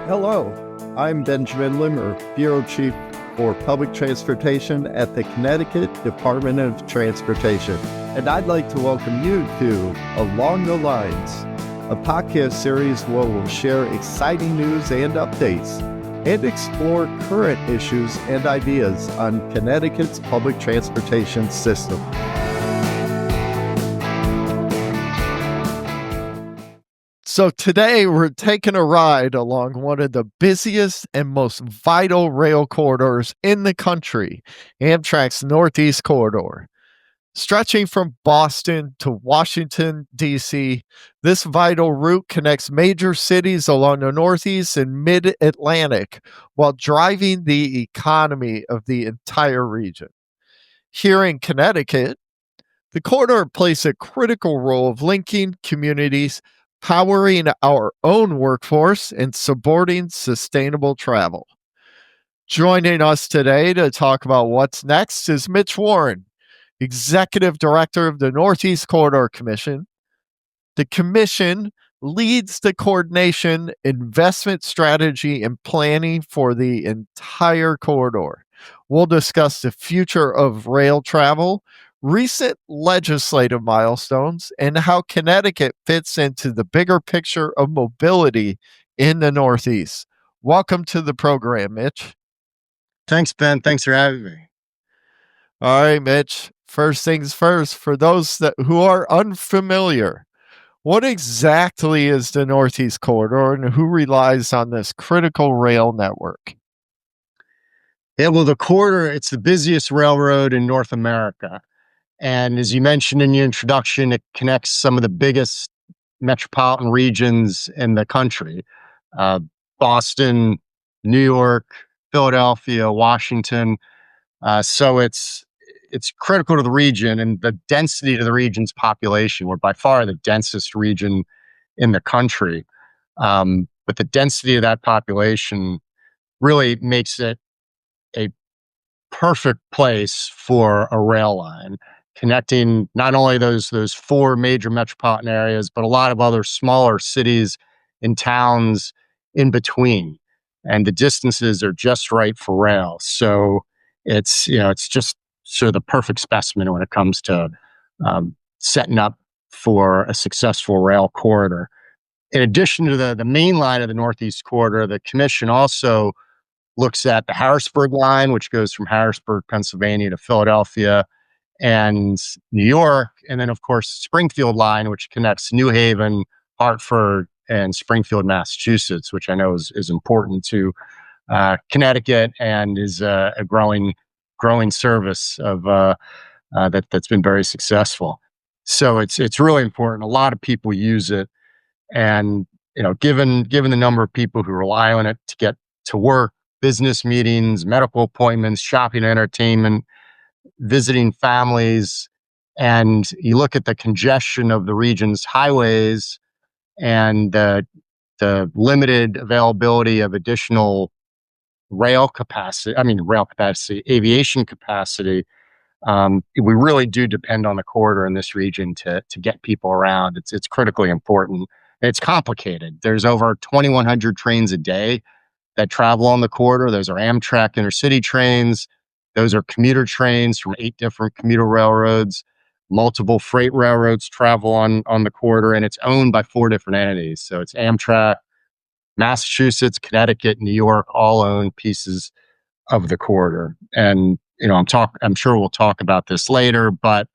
Hello, I'm Benjamin Limmer, Bureau Chief for Public Transportation at the Connecticut Department of Transportation. And I'd like to welcome you to Along the Lines, a podcast series where we'll share exciting news and updates and explore current issues and ideas on Connecticut's public transportation system. So today we're taking a ride along one of the busiest and most vital rail corridors in the country, Amtrak's Northeast Corridor. Stretching from Boston to Washington, D.C., this vital route connects major cities along the Northeast and Mid-Atlantic while driving the economy of the entire region. Here in Connecticut, the corridor plays a critical role of linking communities, powering our own workforce, and supporting sustainable travel. Joining us today to talk about what's next is Mitch Warren, Executive Director of the Northeast Corridor Commission. The Commission leads the coordination, investment strategy, and planning for the entire corridor. We'll discuss the future of rail travel, recent legislative milestones, and how Connecticut fits into the bigger picture of mobility in the Northeast. Welcome to the program, Mitch. Thanks, Ben. Thanks for having me. All right, Mitch. First things first, for those who are unfamiliar, what exactly is the Northeast Corridor and who relies on this critical rail network? Yeah, well, the corridor, it's the busiest railroad in North America. And as you mentioned in your introduction, it connects some of the biggest metropolitan regions in the country. Boston, New York, Philadelphia, Washington. So it's critical to the region and the density to the region's population. We're by far the densest region in the country. But the density of that population really makes it a perfect place for a rail line, connecting not only those four major metropolitan areas, but a lot of other smaller cities and towns in between. And the distances are just right for rail. So it's just sort of the perfect specimen when it comes to setting up for a successful rail corridor. In addition to the main line of the Northeast Corridor, the Commission also looks at the Harrisburg line, which goes from Harrisburg, Pennsylvania to Philadelphia and New York. And then, of course, Springfield line, which connects New Haven, Hartford, and Springfield, Massachusetts, which I know is important to Connecticut and is a growing service of that's been very successful. So it's really important. A lot of people use it, and given the number of people who rely on it to get to work, business meetings, medical appointments, shopping, entertainment, visiting families, and you look at the congestion of the region's highways and the limited availability of additional aviation capacity. We really do depend on the corridor in this region to get people around. It's critically important. It's complicated. There's over 2,100 trains a day that travel on the corridor. Those are Amtrak intercity trains. Those are commuter trains from 8 different commuter railroads. Multiple freight railroads travel on the corridor, and it's owned by 4 different entities. So it's Amtrak, Massachusetts, Connecticut, New York, all own pieces of the corridor. And I'm sure we'll talk about this later, but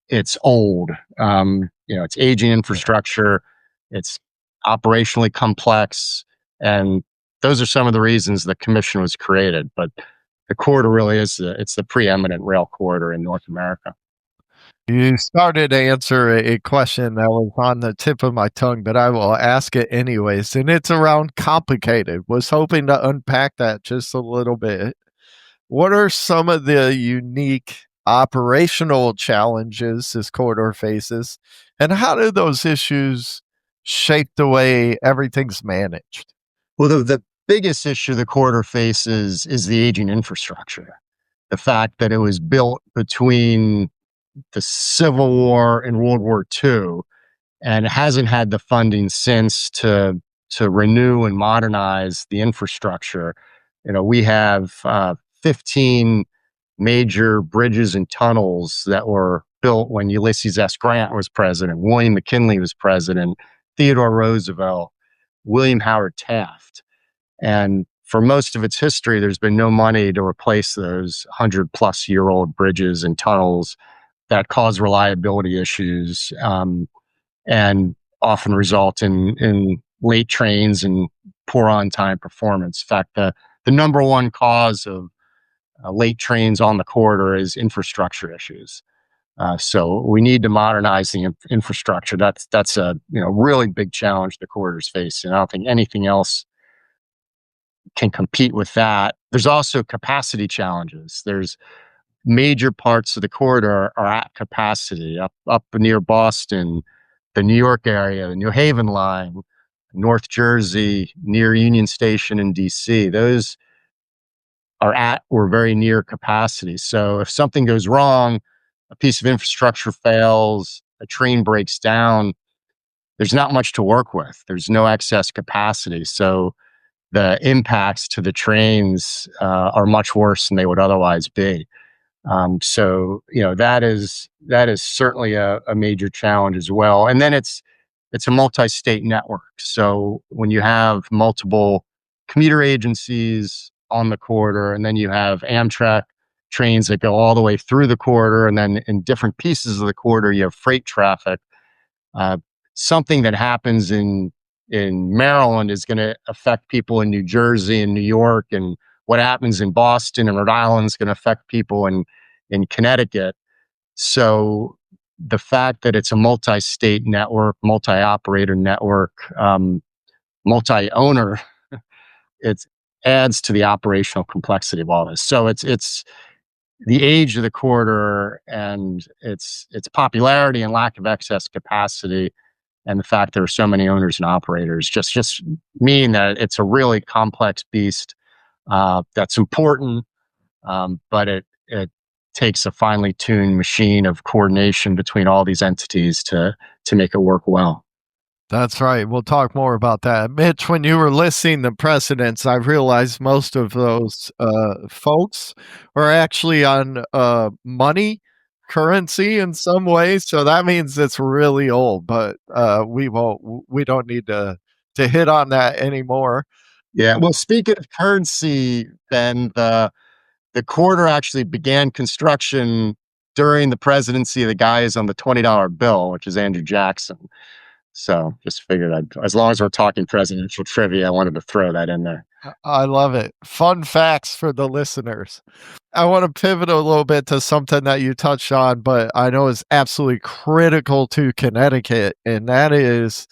it's old. It's aging infrastructure. It's operationally complex, and those are some of the reasons the commission was created. But the corridor really is the preeminent rail corridor in North America. You started to answer a question that was on the tip of my tongue, but I will ask it anyways. And it's around complicated. Was hoping to unpack that just a little bit. What are some of the unique operational challenges this corridor faces? And how do those issues shape the way everything's managed? Well, the biggest issue the corridor faces is the aging infrastructure. The fact that it was built between the Civil War and World War II and hasn't had the funding since to to renew and modernize the infrastructure. We have 15 major bridges and tunnels that were built when Ulysses S. Grant was president, William McKinley was president, Theodore Roosevelt, William Howard Taft. And for most of its history, there's been no money to replace those 100-plus-year-old bridges and tunnels that cause reliability issues, and often result in late trains and poor on-time performance. In fact, the number one cause of late trains on the corridor is infrastructure issues. So we need to modernize the infrastructure. That's a really big challenge the corridor's facing. I don't think anything else can compete with that. There's also capacity challenges. There's major parts of the corridor are at capacity. Up near Boston, the New York area, the New Haven line, North Jersey, near Union Station in DC. Those are at or very near capacity. So if something goes wrong, a piece of infrastructure fails, a train breaks down, there's not much to work with. There's no excess capacity. So the impacts to the trains are much worse than they would otherwise be. So that is certainly a major challenge as well. And then it's a multi-state network. So when you have multiple commuter agencies on the corridor, and then you have Amtrak trains that go all the way through the corridor, and then in different pieces of the corridor you have freight traffic. Uh, Something that happens in Maryland is going to affect people in New Jersey and New York, and what happens in Boston and Rhode Island is going to affect people in Connecticut. So the fact that it's a multi-state network, multi-operator network, multi-owner, it adds to the operational complexity of all this. So it's the age of the corridor and its popularity and lack of excess capacity, and the fact there are so many owners and operators just mean that it's a really complex beast that's important, but it takes a finely tuned machine of coordination between all these entities to make it work well. That's right. We'll talk more about that. Mitch, when you were listing the precedents, I realized most of those folks are actually on money, currency in some ways. So that means it's really old, but we don't need to hit on that anymore. Yeah. Well, speaking of currency, Ben, the corridor actually began construction during the presidency of the guy who's on the $20 bill, which is Andrew Jackson. So just figured as long as we're talking presidential trivia, I wanted to throw that in there. I love it. Fun facts for the listeners. I want to pivot a little bit to something that you touched on, but I know is absolutely critical to Connecticut, and that is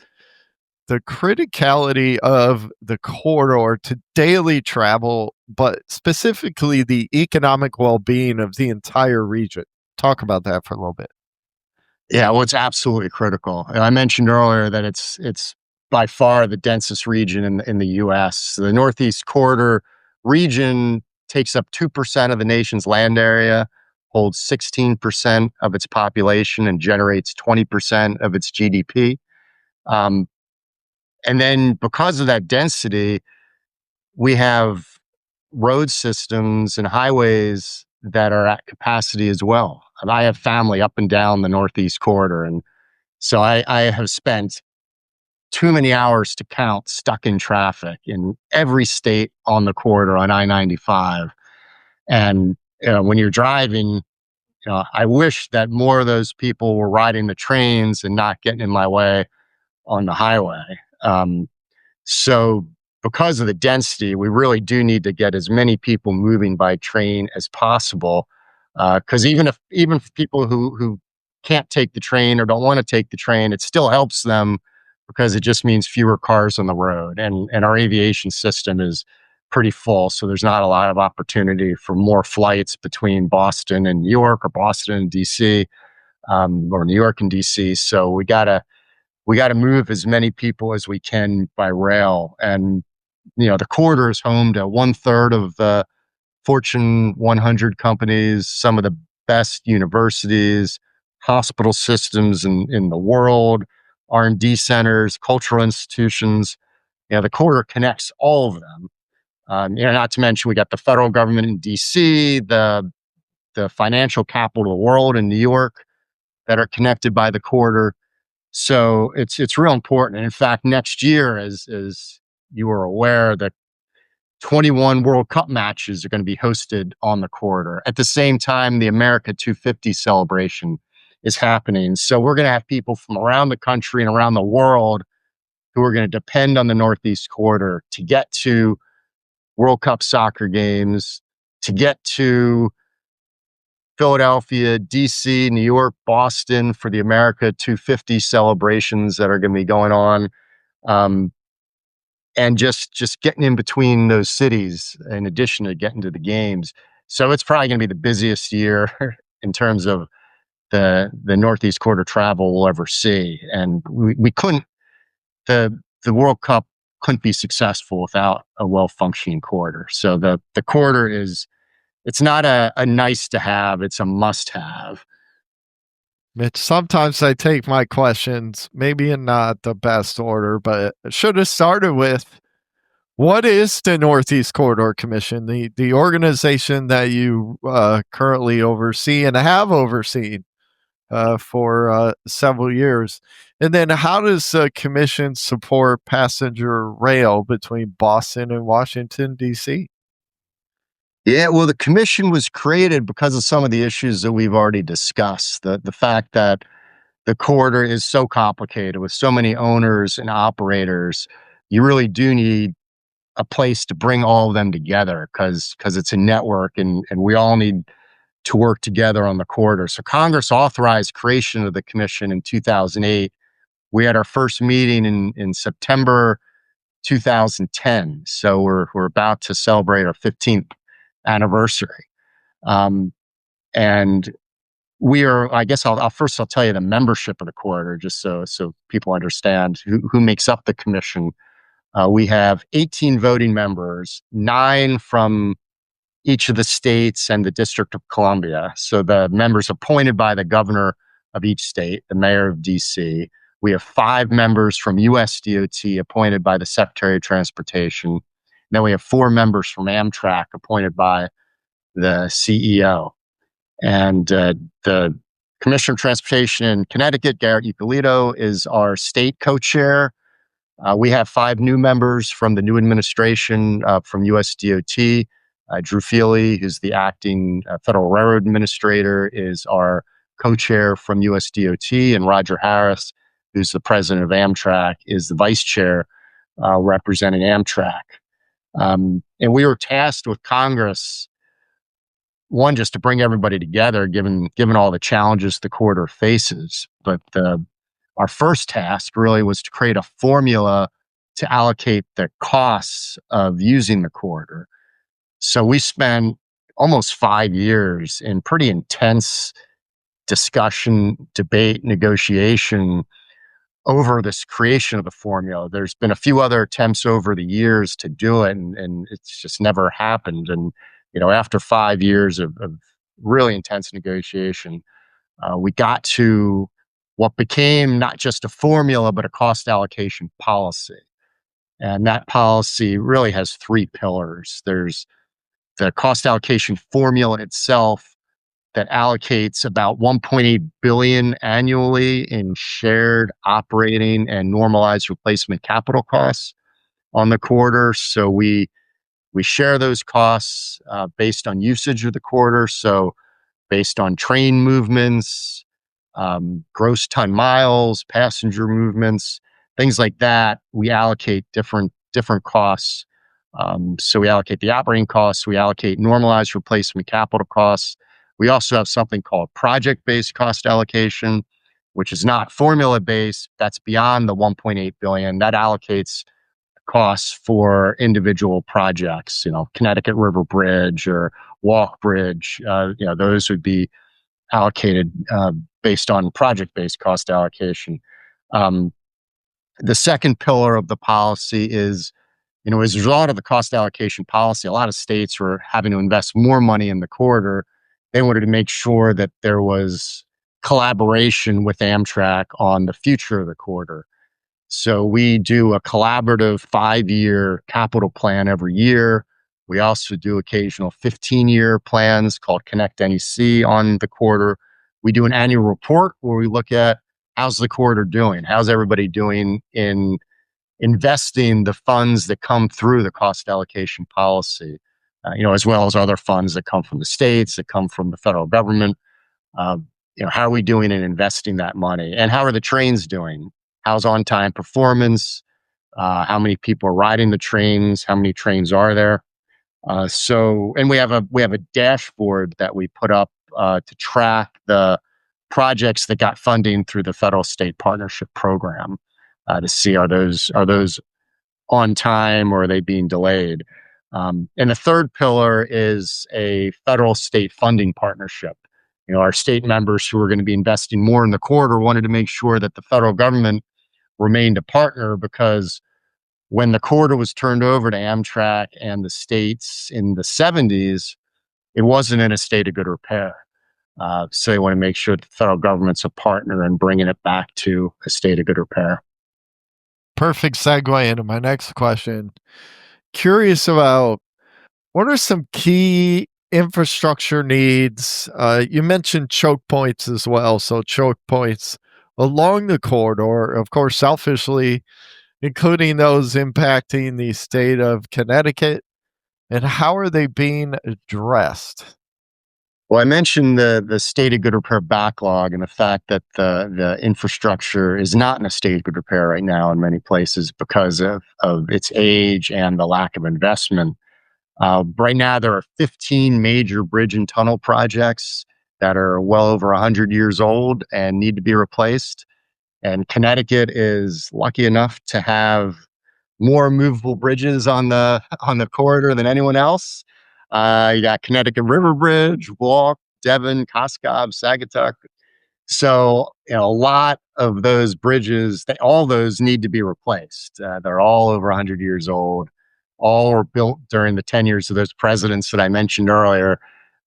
the criticality of the corridor to daily travel, but specifically the economic well-being of the entire region. Talk about that for a little bit. Yeah, well, it's absolutely critical. And I mentioned earlier that it's by far the densest region in the U.S. The Northeast Corridor region takes up 2% of the nation's land area, holds 16% of its population, and generates 20% of its GDP. And then because of that density, we have road systems and highways that are at capacity as well. And I have family up and down the Northeast Corridor. And so I have spent too many hours to count stuck in traffic in every state on the corridor on I-95. And when you're driving, I wish that more of those people were riding the trains and not getting in my way on the highway. So because of the density, we really do need to get as many people moving by train as possible. Because even for people who can't take the train or don't want to take the train, it still helps them because it just means fewer cars on the road. And our aviation system is pretty full, so there's not a lot of opportunity for more flights between Boston and New York, or Boston and DC, or New York and DC. So we gotta move as many people as we can by rail. And the corridor is home to 1/3 of the Fortune 100 companies, some of the best universities, hospital systems in the world, R&D centers, cultural institutions. The corridor connects all of them. Not to mention we got the federal government in DC, the financial capital of the world in New York that are connected by the corridor. So it's real important. And in fact, next year, as you are aware, the 21 World Cup matches are going to be hosted on the corridor. At the same time, the America 250 celebration is happening. So we're going to have people from around the country and around the world who are going to depend on the Northeast corridor to get to World Cup soccer games, to get to Philadelphia, DC, New York, Boston for the America 250 celebrations that are going to be going on. And just getting in between those cities in addition to getting to the games. So it's probably going to be the busiest year in terms of the Northeast corridor travel we'll ever see. And we couldn't, the World Cup couldn't be successful without a well-functioning corridor. So the corridor it's not a nice to have, it's a must have. Mitch, sometimes I take my questions, maybe in not the best order, but it should have started with, what is the Northeast Corridor Commission, the organization that you currently oversee and have overseen for several years? And then how does the commission support passenger rail between Boston and Washington, D.C.? Yeah, well, the commission was created because of some of the issues that we've already discussed. The fact that the corridor is so complicated with so many owners and operators, you really do need a place to bring all of them together because it's a network and we all need to work together on the corridor. So Congress authorized creation of the commission in 2008. We had our first meeting in September 2010. So we're about to celebrate our 15th anniversary. And we are, I guess I'll tell you the membership of the corridor just so people understand who makes up the commission. We have 18 voting members, 9 from each of the states and the District of Columbia. So the members appointed by the governor of each state, the mayor of DC. We have 5 members from USDOT appointed by the Secretary of Transportation. And then we have 4 members from Amtrak appointed by the CEO. And the Commissioner of Transportation in Connecticut, Garrett Ippolito, is our state co-chair. We have 5 new members from the new administration from USDOT. Drew Feely, who's the acting Federal Railroad Administrator, is our co-chair from USDOT, and Roger Harris, who's the president of Amtrak, is the vice chair representing Amtrak. And we were tasked with Congress, one, just to bring everybody together, given all the challenges the corridor faces. But our first task really was to create a formula to allocate the costs of using the corridor. So we spent almost 5 years in pretty intense discussion, debate, negotiation over this creation of the formula. There's been a few other attempts over the years to do it, and it's just never happened. And after 5 years of really intense negotiation, we got to what became not just a formula, but a cost allocation policy. And that policy really has 3 pillars. There's the cost allocation formula itself that allocates about $1.8 billion annually in shared operating and normalized replacement capital costs on the corridor. So we share those costs based on usage of the corridor. So based on train movements, gross ton miles, passenger movements, things like that, we allocate different costs. So we allocate the operating costs, we allocate normalized replacement capital costs. We also have something called project-based cost allocation, which is not formula-based. That's beyond the $1.8 billion. That allocates costs for individual projects, Connecticut River Bridge or Walk Bridge. Those would be allocated based on project-based cost allocation. The second pillar of the policy is, as a result of the cost allocation policy, a lot of states were having to invest more money in the corridor. They wanted to make sure that there was collaboration with Amtrak on the future of the corridor. So we do a collaborative 5-year capital plan every year. We also do occasional 15-year plans called Connect NEC on the corridor. We do an annual report where we look at how's the corridor doing? How's everybody doing in investing the funds that come through the cost allocation policy, as well as other funds that come from the states, that come from the federal government. Uh, how are we doing in investing that money? And how are the trains doing? How's on-time performance? How many people are riding the trains? How many trains are there? And we have a dashboard that we put up to track the projects that got funding through the federal state partnership program to see are those on time or are they being delayed. And the third pillar is a federal state funding partnership. Our state members who are going to be investing more in the corridor wanted to make sure that the federal government remained a partner, because when the corridor was turned over to Amtrak and the states in the 70s, it wasn't in a state of good repair. So they want to make sure that the federal government's a partner in bringing it back to a state of good repair. Perfect segue into my next question. Curious about what are some key infrastructure needs? You mentioned choke points as well. So, choke points along the corridor, of course, selfishly, including those impacting the state of Connecticut. And how are they being addressed? Well, I mentioned the state of good repair backlog and the fact that the infrastructure is not in a state of good repair right now in many places because of its age and the lack of investment. Right now, there are 15 major bridge and tunnel projects that are well over 100 years old and need to be replaced. And Connecticut is lucky enough to have more movable bridges on the corridor than anyone else. You got Connecticut River Bridge, Walk, Devon, Coscob, Sagatuck. So a lot of those bridges, all those need to be replaced. They're all over 100 years old. All were built during the tenures of those presidents that I mentioned earlier,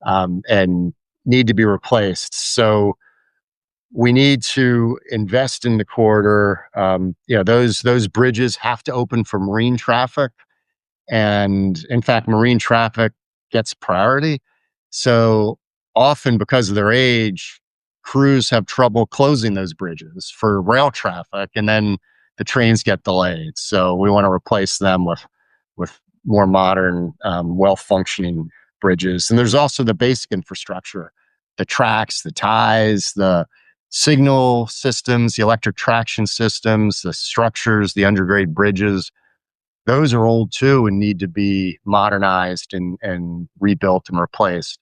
and need to be replaced. So we need to invest in the corridor. Those bridges have to open for marine traffic. And in fact, marine traffic gets priority. So often, because of their age, crews have trouble closing those bridges for rail traffic, and then the trains get delayed. So we want to replace them with more modern, well-functioning bridges. And there's also the basic infrastructure, the tracks, the ties, the signal systems, the electric traction systems, the structures, the undergrade bridges. Those are old too and need to be modernized and rebuilt and replaced.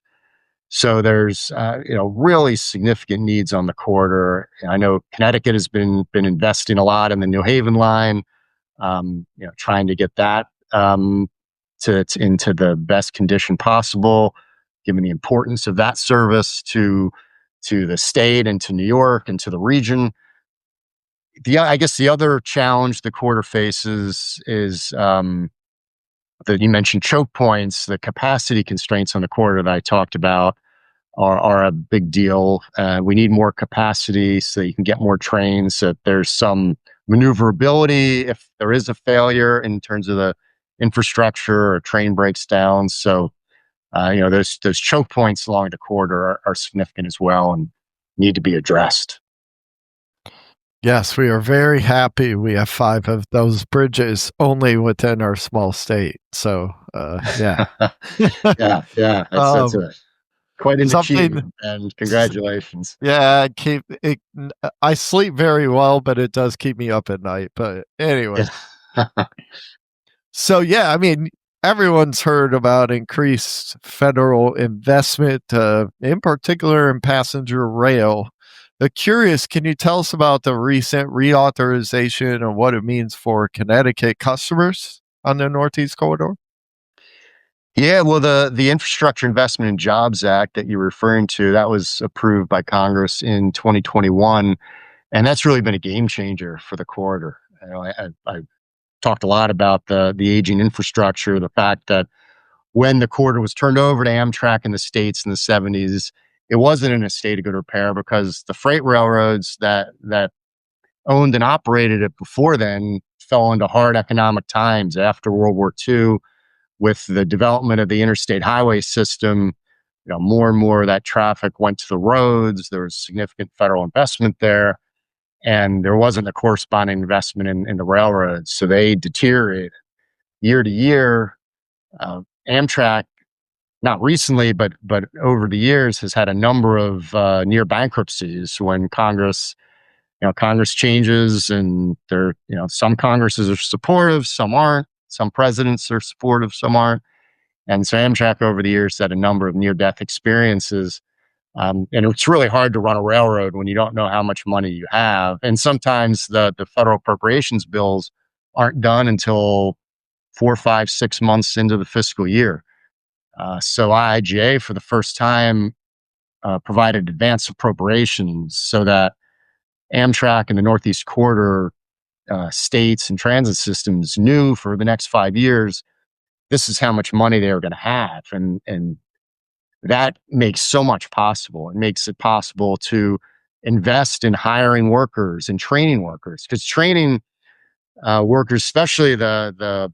So there's really significant needs on the corridor. I know Connecticut has been investing a lot in the New Haven line, trying to get that into the best condition possible, given the importance of that service to the state and to New York and to the region. I guess the other challenge the corridor faces is that you mentioned choke points. The capacity constraints on the corridor that I talked about are a big deal. We need more capacity so that you can get more trains, so that there's some maneuverability if there is a failure in terms of the infrastructure or a train breaks down. So, those choke points along the corridor are significant as well and need to be addressed. Yes, we are very happy we have 5 of those bridges only within our small state. So, yeah. Yeah. That's quite an Something achievement, and congratulations. Yeah, I sleep very well, but it does keep me up at night. But anyway. Yeah. So, yeah, I mean, everyone's heard about increased federal investment, in particular in passenger rail. Curious, can you tell us about the recent reauthorization and what it means for Connecticut customers on the Northeast Corridor? Yeah, well, the Infrastructure Investment and Jobs Act that you're referring to, that was approved by Congress in 2021, and that's really been a game changer for the corridor. I talked a lot about the aging infrastructure, the fact that when the corridor was turned over to Amtrak in the States in the 70s, it wasn't in a state of good repair because the freight railroads that owned and operated it before then fell into hard economic times after World War II with the development of the interstate highway system. More and more of that traffic went to the roads. There was significant federal investment there, and there wasn't a corresponding investment in the railroads. So they deteriorated year to year. Amtrak, not recently, but over the years, has had a number of near bankruptcies when Congress changes, and some Congresses are supportive, some aren't. Some presidents are supportive, some aren't. And so Amtrak over the years had a number of near-death experiences. And it's really hard to run a railroad when you don't know how much money you have. And sometimes the federal appropriations bills aren't done until 4, 5, 6 months into the fiscal year. So IIJA, for the first time, provided advance appropriations so that Amtrak and the Northeast Corridor states and transit systems knew for the next 5 years this is how much money they were going to have, and that makes so much possible. It makes it possible to invest in hiring workers and training workers, because training workers, especially the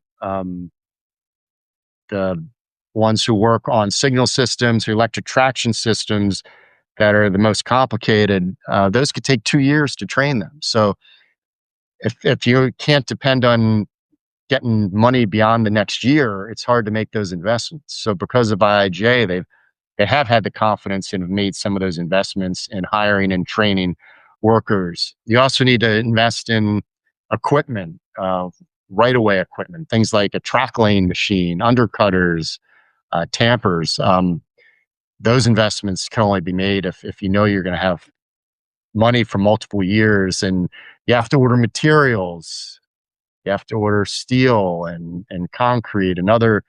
ones who work on signal systems or electric traction systems that are the most complicated, those could take 2 years to train them. So if you can't depend on getting money beyond the next year, it's hard to make those investments. So because of IIJ, they have had the confidence and have made some of those investments in hiring and training workers. You also need to invest in equipment, right-of-way equipment, things like a track lane machine, undercutters, tampers. Those investments can only be made if you know you're going to have money for multiple years, and you have to order materials. You have to order steel and concrete and other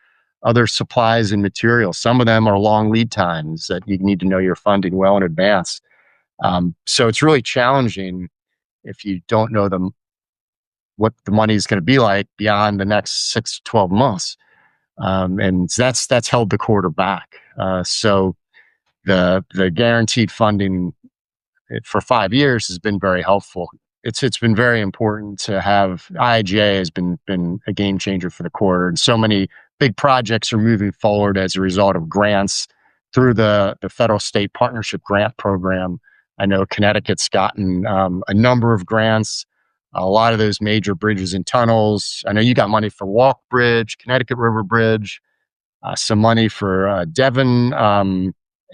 supplies and materials. Some of them are long lead times that you need to know you're funding well in advance. So it's really challenging if you don't know what the money is going to be like beyond the next 6 to 12 months. And that's held the quarter back. So the guaranteed funding for 5 years has been very helpful. It's been very important to have. IIJA has been a game changer for the quarter, and so many big projects are moving forward as a result of grants through the federal state partnership grant program. I know Connecticut's gotten a number of grants, a lot of those major bridges and tunnels. I know you got money for Walk Bridge, Connecticut River Bridge, some money for Devon.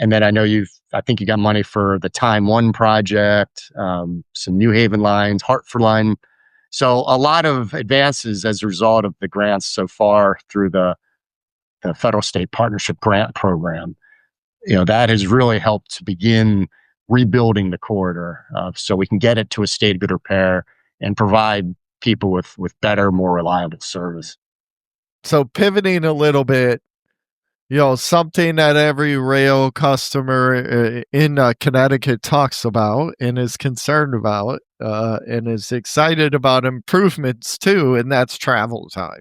And then I think you got money for the Time One project, some New Haven lines, Hartford line. So a lot of advances as a result of the grants so far through the federal state partnership grant program. That has really helped to begin rebuilding the corridor, so we can get it to a state of good repair and provide people with better, more reliable service. So pivoting a little bit, something that every rail customer in Connecticut talks about and is concerned about and is excited about improvements too, and that's travel time.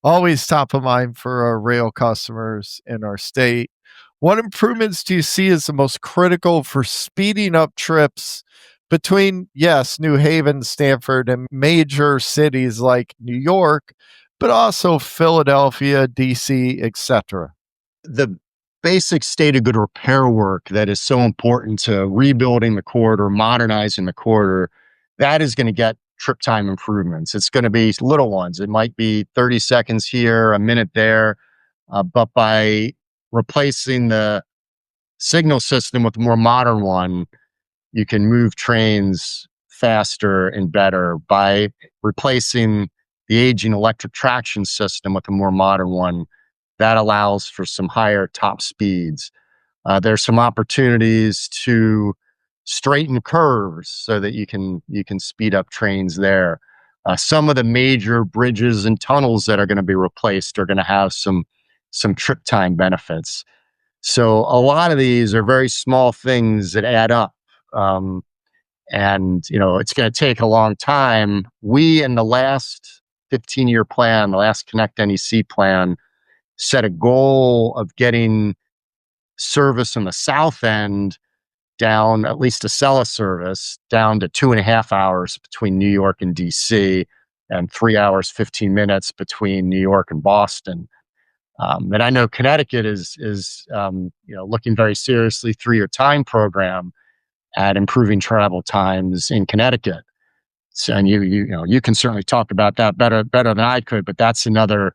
Always top of mind for our rail customers in our state. What improvements do you see as the most critical for speeding up trips between, yes, New Haven, Stamford, and major cities like New York, but also Philadelphia, DC, etc.? The basic state of good repair work that is so important to rebuilding the corridor, modernizing the corridor, that is going to get trip time improvements. It's going to be little ones. It might be 30 seconds here, a minute there, but by replacing the signal system with a more modern one, you can move trains faster and better. By replacing the aging electric traction system with a more modern one, that allows for some higher top speeds. There's some opportunities to straighten curves so that you can speed up trains there. Some of the major bridges and tunnels that are going to be replaced are going to have some trip time benefits. So a lot of these are very small things that add up. And it's going to take a long time. We, in the last 15-year plan, the last Connect NEC plan, set a goal of getting service in the south end down, at least to sell a service, down to 2.5 hours between New York and DC, and 3 hours, 15 minutes between New York and Boston. And I know Connecticut is looking very seriously through your time program at improving travel times in Connecticut. So, and you can certainly talk about that better than I could, but that's another.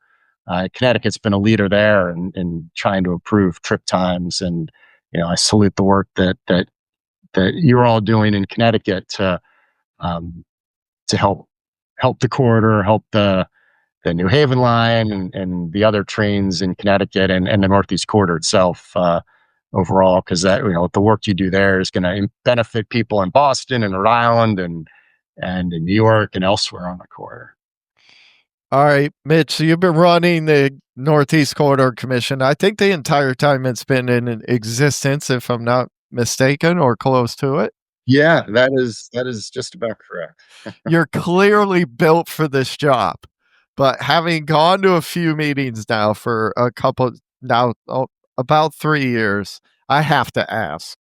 Connecticut's been a leader there in trying to improve trip times, and I salute the work that you're all doing in Connecticut um, to help the corridor, help the New Haven line, and the other trains in Connecticut, and the Northeast Corridor itself overall, because that the work you do there is going to benefit people in Boston and Rhode Island and in New York and elsewhere on the corridor. All right, Mitch, so you've been running the Northeast Corridor Commission, I think the entire time it's been in existence, if I'm not mistaken, or close to it. Yeah, that is just about correct. You're clearly built for this job. But having gone to a few meetings now for about 3 years, I have to ask,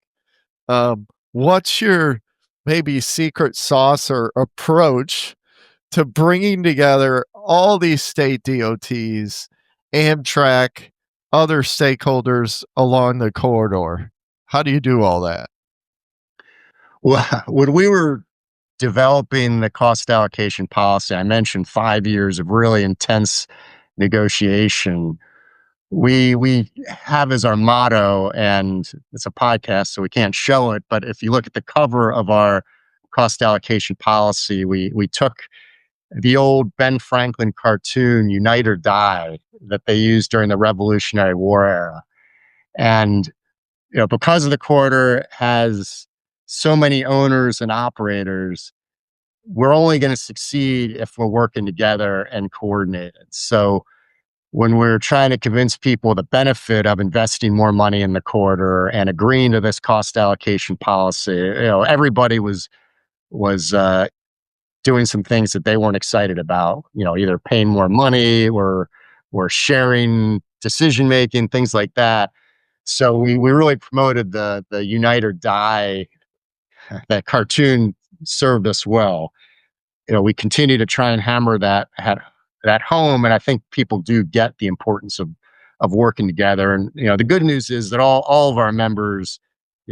what's your maybe secret sauce or approach to bringing together all these state DOTs, Amtrak, other stakeholders along the corridor? How do you do all that? Well, when we were developing the cost allocation policy, I mentioned 5 years of really intense negotiation. We have as our motto, and it's a podcast, so we can't show it, but if you look at the cover of our cost allocation policy, we took the old Ben Franklin cartoon, Unite or Die, that they used during the Revolutionary War era. And because of the corridor has so many owners and operators, we're only going to succeed if we're working together and coordinated. So when we're trying to convince people the benefit of investing more money in the corridor and agreeing to this cost allocation policy, everybody was doing some things that they weren't excited about. Either paying more money or sharing decision making, things like that. So we really promoted the Unite or Die. That cartoon served us well. We continue to try and hammer that home, and I think people do get the importance of working together. And the good news is that all of our members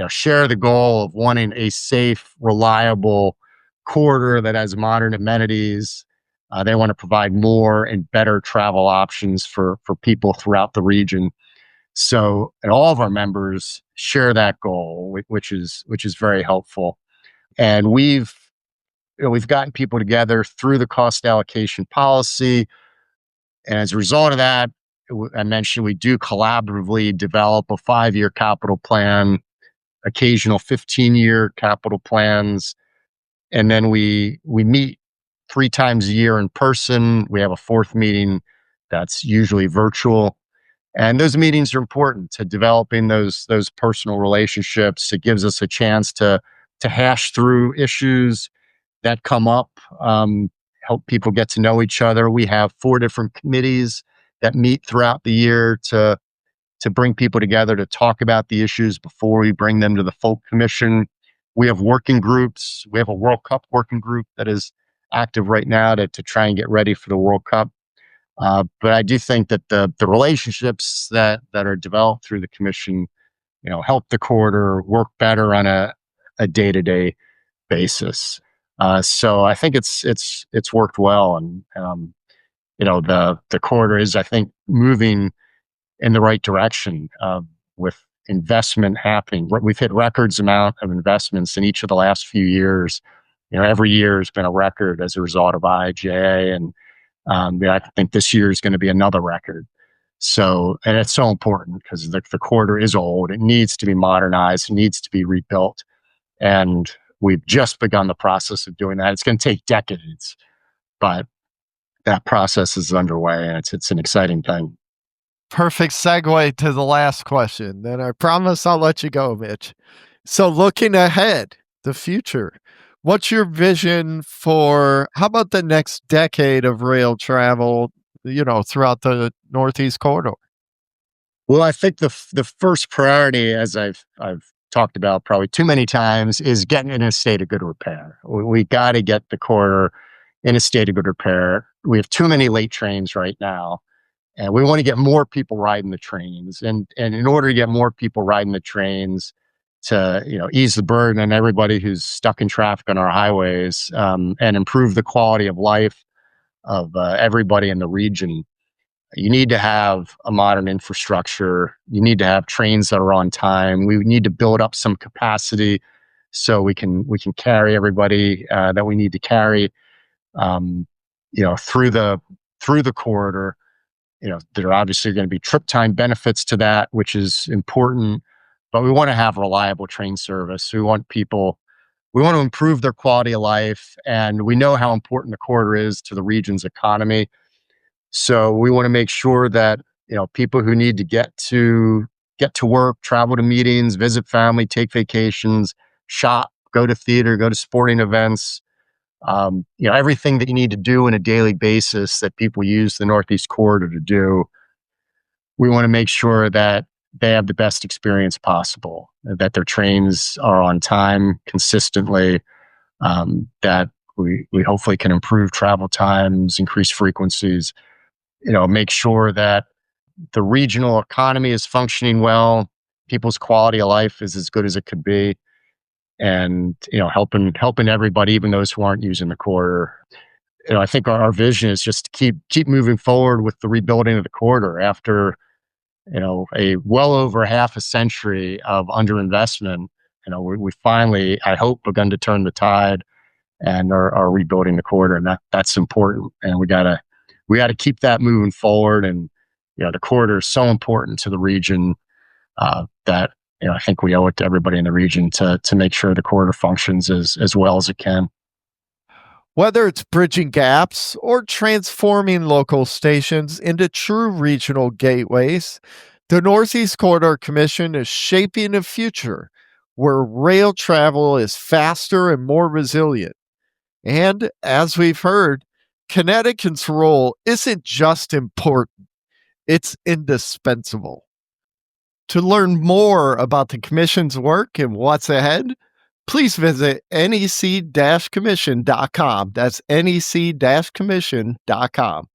share the goal of wanting a safe, reliable corridor that has modern amenities. They want to provide more and better travel options for people throughout the region. So, and all of our members share that goal, which is very helpful. And we've gotten people together through the cost allocation policy. And as a result of that, I mentioned we do collaboratively develop a 5-year capital plan, occasional 15-year capital plans. And then we meet 3 times a year in person. We have a 4th meeting that's usually virtual. And those meetings are important to developing those personal relationships. It gives us a chance to hash through issues that come up, help people get to know each other. We have 4 different committees that meet throughout the year to bring people together to talk about the issues before we bring them to the full commission. We have working groups. We have a World Cup working group that is active right now to try and get ready for the World Cup. But I do think that the relationships that are developed through the commission, help the corridor work better on a day-to-day basis. So I think it's worked well, and the corridor is, I think, moving in the right direction with investment happening. We've hit records amount of investments in each of the last few years. Every year has been a record as a result of IIJA, and I think this year is going to be another record. So, and it's so important because the corridor is old. It needs to be modernized. It needs to be rebuilt. And we've just begun the process of doing that. It's going to take decades, but that process is underway, and it's an exciting thing. Perfect segue to the last question. Then I promise I'll let you go, Mitch. So, looking ahead, the future, what's your vision for how about the next decade of rail travel, throughout the Northeast Corridor? Well, I think the first priority, as I've talked about probably too many times, is getting in a state of good repair. We got to get the corridor in a state of good repair. We have too many late trains right now, and we want to get more people riding the trains. And in order to get more people riding the trains, to ease the burden on everybody who's stuck in traffic on our highways, and improve the quality of life of everybody in the region, you need to have a modern infrastructure. You need to have trains that are on time. We need to build up some capacity so we can carry everybody that we need to carry, through the corridor. There are obviously going to be trip time benefits to that, which is important, but we want to have reliable train service. We want to improve their quality of life, and we know how important the corridor is to the region's economy. So we want to make sure that, people who need to get to work, travel to meetings, visit family, take vacations, shop, go to theater, go to sporting events, everything that you need to do on a daily basis that people use the Northeast Corridor to do. We want to make sure that they have the best experience possible, that their trains are on time consistently, that we hopefully can improve travel times, increase frequencies, make sure that the regional economy is functioning well, people's quality of life is as good as it could be, and helping everybody, even those who aren't using the corridor. I think our vision is just to keep moving forward with the rebuilding of the corridor after a well over half a century of underinvestment. We finally, I hope, begun to turn the tide and are rebuilding the corridor, and that's important. And we gotta keep that moving forward. And the corridor is so important to the region that I think we owe it to everybody in the region to make sure the corridor functions as well as it can. Whether it's bridging gaps or transforming local stations into true regional gateways, the Northeast Corridor Commission is shaping a future where rail travel is faster and more resilient. And as we've heard, Connecticut's role isn't just important, it's indispensable. To learn more about the Commission's work and what's ahead, please visit nec-commission.com. That's nec-commission.com.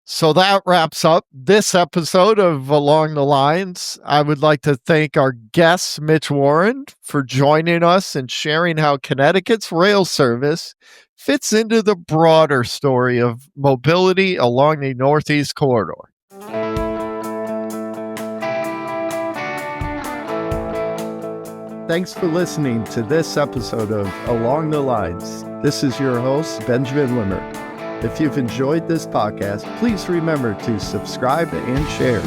So that wraps up this episode of Along the Lines. I would like to thank our guest, Mitch Warren, for joining us and sharing how Connecticut's rail service fits into the broader story of mobility along the Northeast Corridor. Thanks for listening to this episode of Along the Lines. This is your host, Benjamin Wimmer. If you've enjoyed this podcast, please remember to subscribe and share.